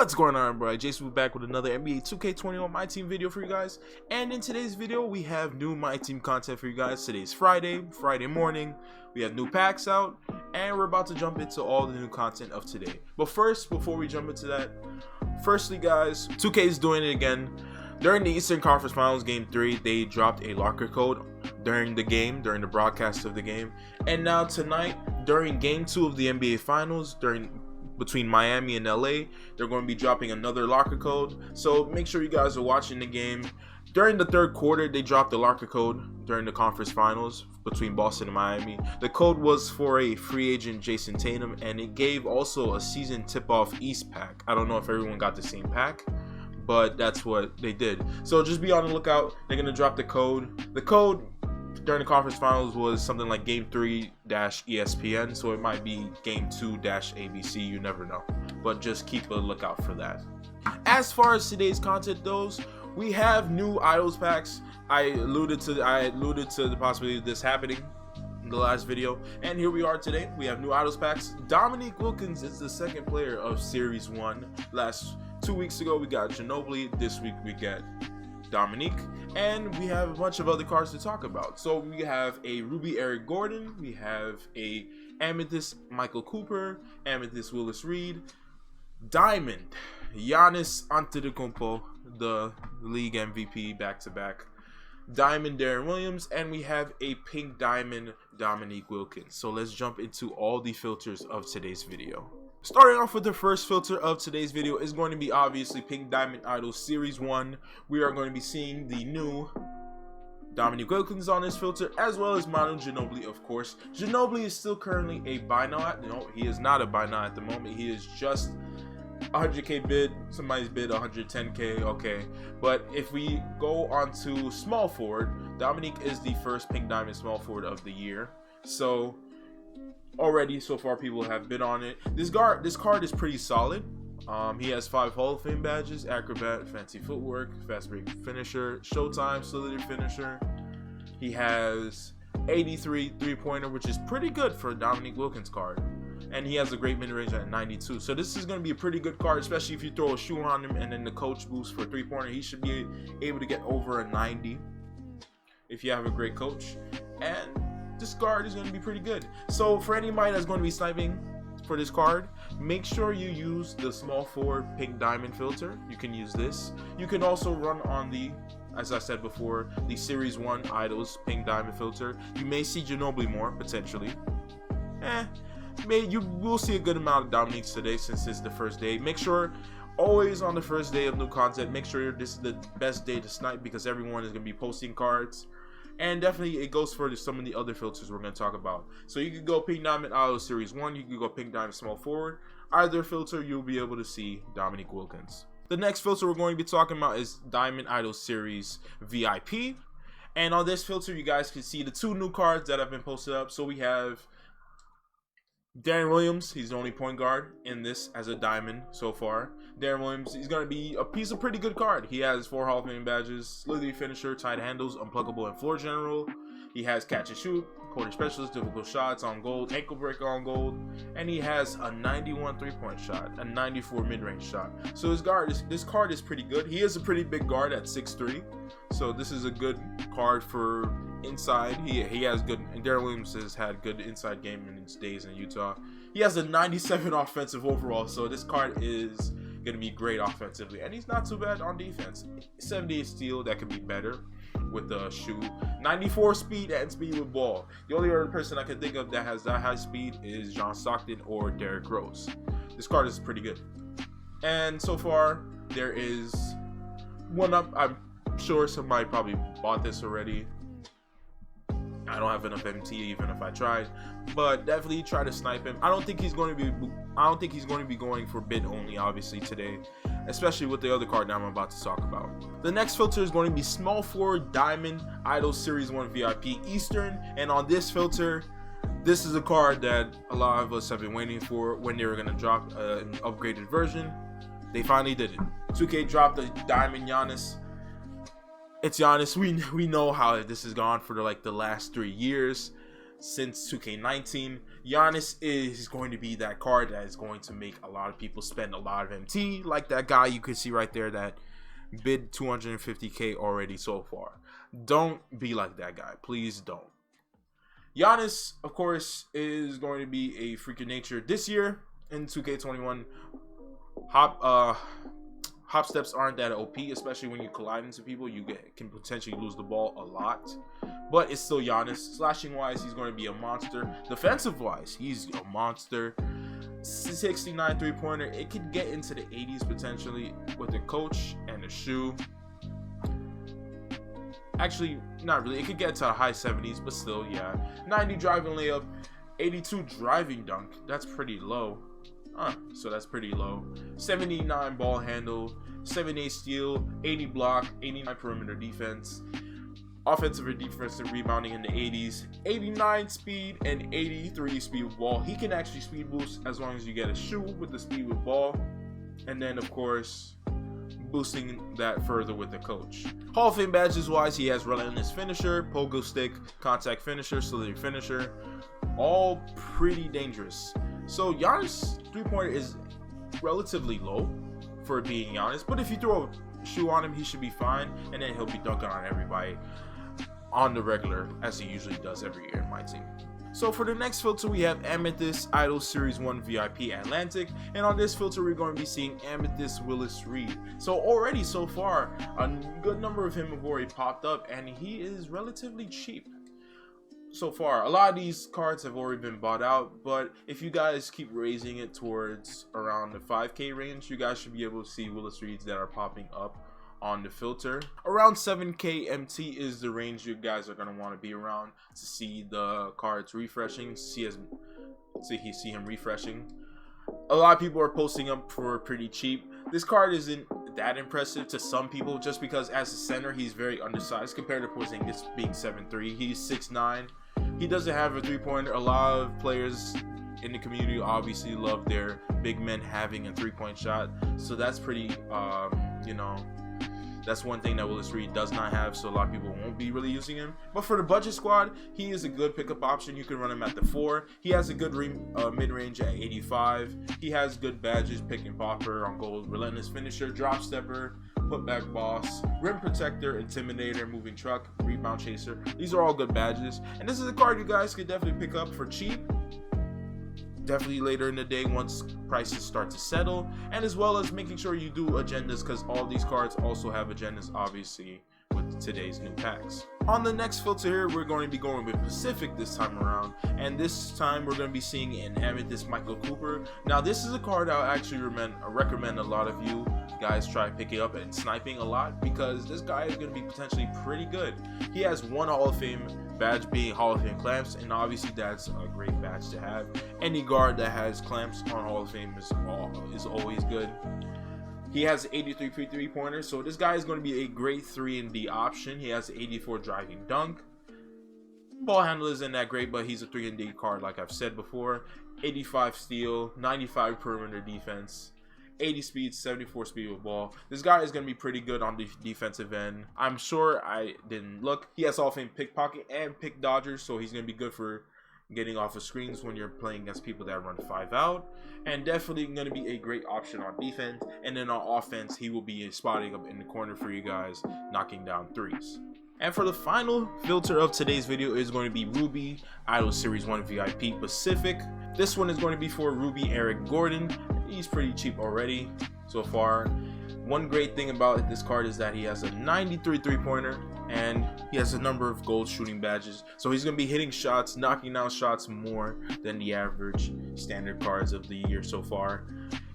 What's going on, bro? Jason back with another NBA 2K21 MyTEAM video for you guys. And in today's video, we have new MyTEAM content for you guys. Today's Friday morning. We have new packs out, and we're about to jump into all the new content of today. But first, before we jump into that, firstly, guys, 2K is doing it again. During the Eastern Conference Finals Game 3, they dropped a locker code during the broadcast of the game. And now tonight, during Game 2 of the NBA Finals, between Miami and LA, they're going to be dropping another locker code. So make sure you guys are watching the game. During the third quarter, they dropped the locker code during the conference finals between Boston and Miami. The code was for a free agent Jason Tatum, and it gave also a season tip-off East pack. I don't know if everyone got the same pack, but that's what they did. So just be on the lookout. They're going to drop the code. The code during the conference finals was something like Game 3-ESPN, so it might be Game 2-ABC, you never know. But just keep a lookout for that. As far as today's content goes, we have new idols packs. I alluded to the possibility of this happening in the last video, and here we are today. We have new idols packs. Dominique Wilkins is the second player of Series 1. Last 2 weeks ago we got Ginobili. This week we get Dominique, and we have a bunch of other cards to talk about. So we have a Ruby Eric Gordon, we have a Amethyst Michael Cooper, Amethyst Willis Reed, Diamond Giannis Antetokounmpo, the league MVP back-to-back, Diamond Darren Williams, and we have a pink diamond Dominique Wilkins. So let's jump into all the filters of today's video. Starting off with the first filter of today's video is going to be obviously Pink Diamond Idols Series 1. We are going to be seeing the new Dominique Wilkins on this filter, as well as Manu Ginobili, of course. Ginobili is still currently a buy now. No, he is not a buy now at the moment. He is just 100k bid. Somebody's bid 110k, okay. But if we go on to small forward, Dominique is the first Pink Diamond small forward of the year. So already so far people have bid on it. This card is pretty solid. He has 5 Hall of Fame badges: acrobat, fancy footwork, fast break finisher, showtime, solidity finisher. He has 83 3-pointer, which is pretty good for a Dominique Wilkins card, and he has a great mid-range at 92. So this is going to be a pretty good card, especially if you throw a shoe on him and then the coach boost for 3-pointer. He should be able to get over a 90 if you have a great coach, and this card is going to be pretty good. So for anybody that's going to be sniping for this card, make sure you use the small forward Pink Diamond filter. You can use this. You can also run on the, as I said before, the Series 1 Idols Pink Diamond filter. You may see Ginobili more, potentially. You will see a good amount of Dominiques today since it's the first day. Make sure, always on the first day of new content, make sure this is the best day to snipe, because everyone is going to be posting cards. And definitely it goes for some of the other filters we're going to talk about. So you can go Pink Diamond Idols Series 1, you can go Pink Diamond Small Forward. Either filter, you'll be able to see Dominique Wilkins. The next filter we're going to be talking about is Diamond Idols Series VIP. And on this filter, you guys can see the 2 new cards that have been posted up. So we have Darren Williams. He's the only point guard in this as a diamond so far. Darren Williams, he's going to be a piece of pretty good card. He has 4 Hall of Fame badges: solidity finisher, tight handles, unpluckable, and floor general. He has catch and shoot, quarter specialist, difficult shots on gold, ankle breaker on gold, and he has a 91 3-point shot, a 94 mid-range shot. So this card is pretty good. He is a pretty big guard at 6'3", so this is a good card for inside. He has good, and Darren Williams has had good inside game in his days in Utah. He has a 97 offensive overall, so this card is going to be great offensively, and he's not too bad on defense. 78 steal, that could be better with the shoe. 94 speed and speed with ball. The only other person I can think of that has that high speed is John Stockton or Derrick Rose. This card is pretty good, and so far there is one up. I'm sure somebody probably bought this already. I don't have enough MT even if I tried, but definitely try to snipe him. I don't think he's going to be going for bid only, obviously, today, especially with the other card that I'm about to talk about. The next filter is going to be Small Forward Diamond Idols Series 1 VIP Eastern, and on this filter, this is a card that a lot of us have been waiting for when they were going to drop an upgraded version. They finally did it. 2K dropped the Diamond Giannis. It's Giannis. We know how this has gone for the last 3 years. since 2K19. Giannis is going to be that card that is going to make a lot of people spend a lot of MT, like that guy you can see right there that bid 250k already so far. Don't be like that guy, please don't. Giannis, of course, is going to be a freak of nature this year in 2K21. Hop steps aren't that OP, especially when you collide into people. You can potentially lose the ball a lot, but it's still Giannis. Slashing wise, he's going to be a monster. Defensive wise, he's a monster. 69 3-pointer. It could get into the 80s potentially with the coach and the shoe. Actually, not really. It could get to the high 70s, but still, yeah. 90 driving layup, 82 driving dunk. That's pretty low. So that's pretty low. 79 ball handle, 78 steal, 80 block, 89 perimeter defense. Offensive and defensive rebounding in the 80s, 89 speed and 83 speed with ball. He can actually speed boost as long as you get a shoe with the speed with ball. And then, of course, boosting that further with the coach. Hall of Fame badges wise, he has relentless finisher, pogo stick, contact finisher, solidity finisher. All pretty dangerous. So Giannis' 3-pointer is relatively low for being Giannis, but if you throw a shoe on him, he should be fine, and then he'll be dunking on everybody on the regular, as he usually does every year in my team. So for the next filter, we have Amethyst Idol Series 1 VIP Atlantic, and on this filter, we're going to be seeing Amethyst Willis Reed. So already so far, a good number of him have already popped up, and he is relatively cheap. So far, a lot of these cards have already been bought out, but if you guys keep raising it towards around the 5k range, you guys should be able to see Willis Reeds that are popping up on the filter. Around 7k MT is the range you guys are going to want to be around to see the cards refreshing, see him refreshing. A lot of people are posting up for pretty cheap. This card isn't that impressive to some people just because as a center he's very undersized compared to Porzingis being 7'3". He's 6'9". He doesn't have a 3-pointer. A lot of players in the community obviously love their big men having a 3-point shot, so that's pretty that's one thing that Willis Reed does not have, so a lot of people won't be really using him. But for the budget squad, he is a good pickup option. You can run him at the 4. He has a good mid-range at 85. He has good badges, pick and popper on gold, relentless finisher, drop stepper, putback boss, rim protector, intimidator, moving truck, rebound chaser. These are all good badges, and this is a card you guys could definitely pick up for cheap. Definitely later in the day once prices start to settle, and as well as making sure you do agendas, because all these cards also have agendas obviously with today's new packs. On the next filter here, we're going to be going with Pacific this time around, and this time we're going to be seeing an Amethyst Michael Cooper. Now this is a card I'll actually recommend a lot of you guys try picking up and sniping a lot, because this guy is going to be potentially pretty good. He has one Hall of Fame badge being Hall of Fame clamps, and obviously that's a great badge to have. Any guard that has clamps on Hall of Fame is always good. He has 83 3-pointer, so this guy is going to be a great 3-and-D option. He has 84 driving dunk. Ball handle isn't that great, but he's a 3-and-D card like I've said before. 85 steal, 95 perimeter defense, 80 speed, 74 speed with ball. This guy is going to be pretty good on the defensive end. I'm sure I didn't look. He has Hall of Fame pickpocket and pick dodgers, so he's going to be good for getting off of screens when you're playing against people that run 5 out, and definitely going to be a great option on defense. And then on offense, he will be spotting up in the corner for you guys, knocking down threes. And for the final filter of today's video is going to be Ruby Idol Series 1 VIP Pacific. This one is going to be for Ruby Eric Gordon. He's pretty cheap already so far. One great thing about this card is that he has a 93 3-pointer, and he has a number of gold shooting badges, so he's going to be hitting shots, knocking down shots more than the average standard cards of the year so far.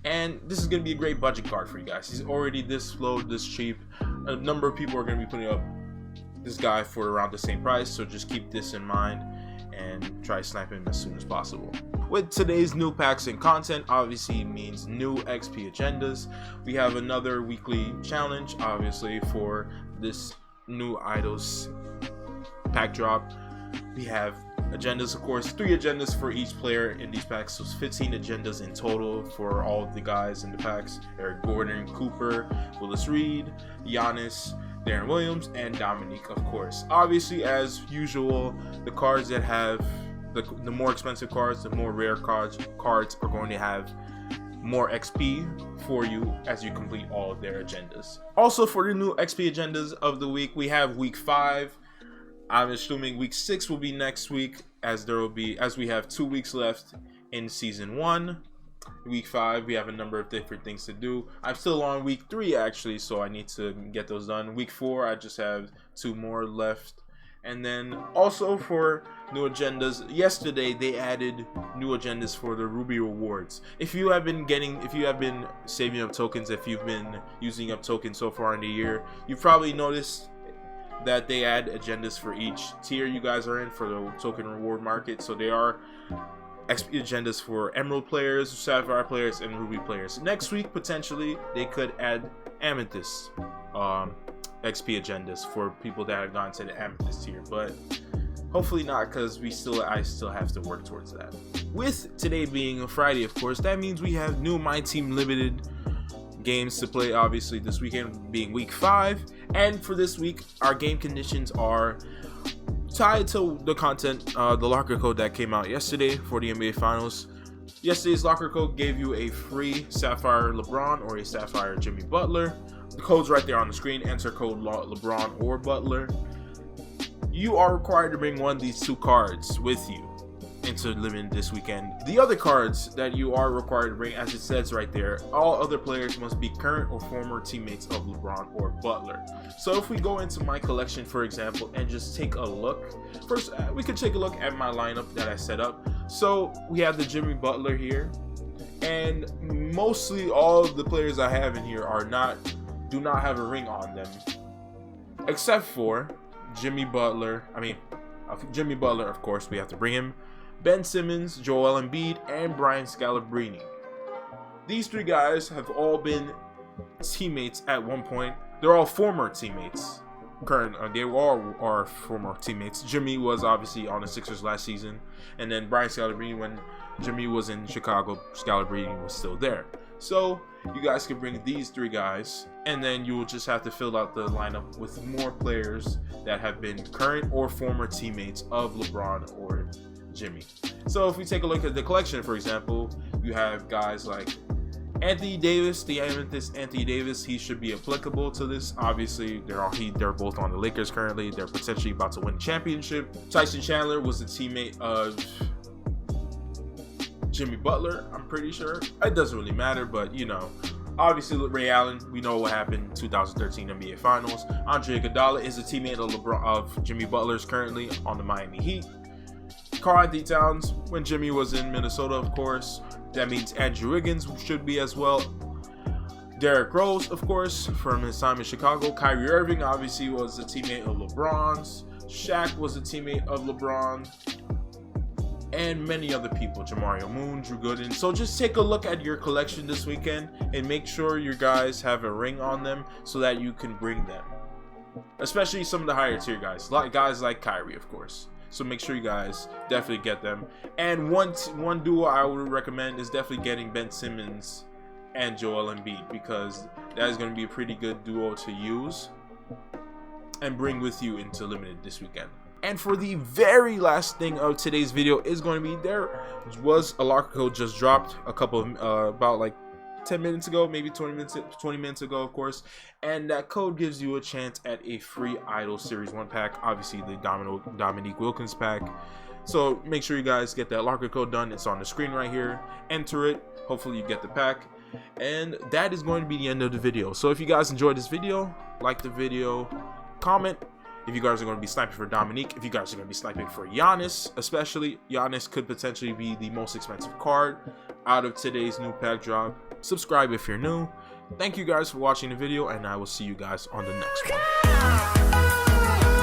And this is going to be a great budget card for you guys. He's already this low, this cheap. A number of people are going to be putting up this guy for around the same price, so just keep this in mind and try sniping him as soon as possible. With today's new packs and content, obviously means new XP agendas. We have another weekly challenge, obviously, for this new idols pack drop. We have agendas, of course, 3 agendas for each player in these packs, so 15 agendas in total for all of the guys in the packs: Eric Gordon, Cooper, Willis Reed, Giannis, Darren Williams, and Dominique, of course. Obviously, as usual, the cards that have the more expensive cards, the more rare cards are going to have more XP for you as you complete all of their agendas. Also, for the new XP agendas of the week, we have week 5. I'm assuming week 6 will be next week, as we have 2 weeks left in season 1. Week 5, we have a number of different things to do. I'm still on week 3 actually, so I need to get those done. Week 4, I just have 2 more left. And then also for new agendas, yesterday they added new agendas for the Ruby rewards. If you have been saving up tokens, if you've been using up tokens so far in the year, you've probably noticed that they add agendas for each tier you guys are in for the token reward market. So they are XP agendas for Emerald players, Sapphire players, and Ruby players. Next week, potentially, they could add Amethyst XP agendas for people that have gone to the Amethyst tier, but hopefully not, because I still have to work towards that. With today being a Friday, of course, that means we have new MyTEAM limited games to play, obviously this weekend being week 5. And for this week, our game conditions are tied to the content, the locker code that came out yesterday for the NBA Finals. Yesterday's locker code gave you a free Sapphire LeBron or a Sapphire Jimmy Butler. The code's right there on the screen. Enter code LeBron or Butler. You are required to bring one of these 2 cards with you into limited this weekend. The other cards that you are required to bring, as it says right there, all other players must be current or former teammates of LeBron or Butler. So if we go into my collection, for example, and just take a look, first we could take a look at my lineup that I set up. So we have the Jimmy Butler here, and mostly all of the players I have in here do not have a ring on them, except for Jimmy Butler. Jimmy Butler, of course, we have to bring him. Ben Simmons, Joel Embiid, and Brian Scalabrine. These 3 guys have all been teammates at one point. They're all former teammates. They all are former teammates. Jimmy was obviously on the Sixers last season, and then Brian Scalabrine, when Jimmy was in Chicago, Scalabrine was still there. So you guys can bring these 3 guys, and then you will just have to fill out the lineup with more players that have been current or former teammates of LeBron or Jimmy. So if we take a look at the collection, for example, you have guys like Anthony Davis, the Amethyst Anthony Davis. He should be applicable to this. Obviously, they're both on the Lakers currently. They're potentially about to win a championship. Tyson Chandler was a teammate of Jimmy Butler, I'm pretty sure. It doesn't really matter, but you know, obviously Ray Allen, we know what happened in 2013 NBA Finals. Andre Iguodala is a teammate of Jimmy Butler's currently on the Miami Heat. Karl-Anthony Towns, when Jimmy was in Minnesota, of course. That means Andrew Wiggins should be as well. Derrick Rose, of course, from his time in Chicago. Kyrie Irving obviously was a teammate of LeBron's. Shaq was a teammate of LeBron. And many other people, Jamario Moon, Drew Gooden. So just take a look at your collection this weekend and make sure your guys have a ring on them so that you can bring them. Especially some of the higher tier guys, guys like Kyrie, of course. So make sure you guys definitely get them. And one duo I would recommend is definitely getting Ben Simmons and Joel Embiid, because that is going to be a pretty good duo to use and bring with you into limited this weekend. And for the very last thing of today's video is going to be, there was a locker code just dropped a couple of about like 10 minutes ago, maybe 20 minutes ago, of course, and that code gives you a chance at a free Idol Series 1 pack, obviously the Dominique Wilkins pack. So make sure you guys get that locker code done. It's on the screen right here. Enter it. Hopefully you get the pack. And that is going to be the end of the video. So if you guys enjoyed this video, like the video, comment. If you guys are going to be sniping for Dominique, if you guys are going to be sniping for Giannis, especially, Giannis could potentially be the most expensive card out of today's new pack drop. Subscribe if you're new. Thank you guys for watching the video, and I will see you guys on the next one.